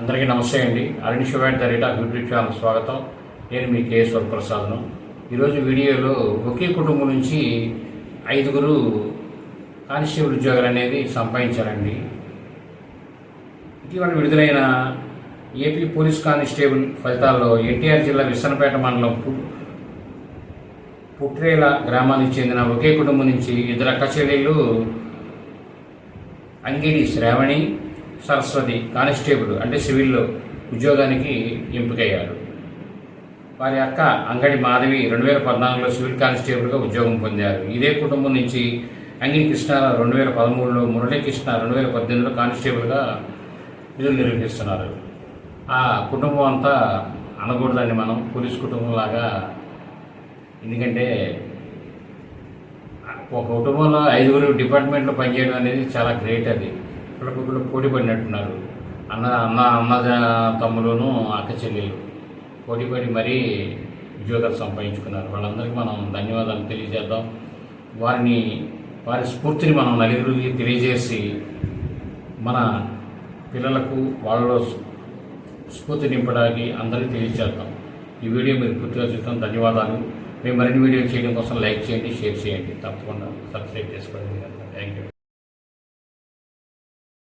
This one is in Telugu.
అందరికీ నమస్తే అండి. అరుణ్ శివాడ్ the rate of YouTube channel స్వాగతం. నేను మీ కేఎస్ వరప్రసాద్ను. ఈరోజు వీడియోలో ఒకే కుటుంబం నుంచి 5 కానిస్టేబుల్ ఉద్యోగాలు అనేది సంపాదించారండి. ఇటీవల విడుదలైన ఏపీ పోలీస్ కానిస్టేబుల్ ఫలితాల్లో ఎన్టీఆర్ జిల్లా విసనపేట మండలం పుట్రేల గ్రామానికి చెందిన ఒకే కుటుంబం నుంచి 2 అక్క చెల్లెళ్ళు అంగిడి శ్రావణి, సరస్వతి కానిస్టేబుల్ అంటే సివిల్లో ఉద్యోగానికి ఎంపికయ్యారు. వారి అక్క అంగడి మాధవి 2014లో సివిల్ కానిస్టేబుల్గా ఉద్యోగం పొందారు. ఇదే కుటుంబం నుంచి అంగిడి కృష్ణ 2013లో, మురళీకృష్ణ 2018లో కానిస్టేబుల్గా విధులు నిర్వహిస్తున్నారు. ఆ కుటుంబం అంతా అనకూడదండి మనం పోలీస్ కుటుంబంలాగా. ఎందుకంటే ఒక కుటుంబంలో 5 డిపార్ట్మెంట్లో పనిచేయడం అనేది చాలా గ్రేట్. అది ఒకరికొకరు పోటీ పడినట్టున్నారు. అన్న తమ్ములను అక్క చెల్లెలు పోటీపడి మరీ ఉద్యోగాలు సంపాదించుకున్నారు. వాళ్ళందరికీ మనం ధన్యవాదాలు తెలియజేద్దాం. వారి స్ఫూర్తిని మనం నలుగురికి తెలియజేసి మన పిల్లలకు వాళ్ళలో స్ఫూర్తి నింపడానికి అందరికీ తెలియజేద్దాం. ఈ వీడియో మీరు పూర్తిగా చూస్తాం. ధన్యవాదాలు. మేము మరిన్ని వీడియోలు చేయడం కోసం లైక్ చేయండి, షేర్ చేయండి, తప్పకుండా సబ్స్క్రైబ్ చేసుకోండి. Thank you.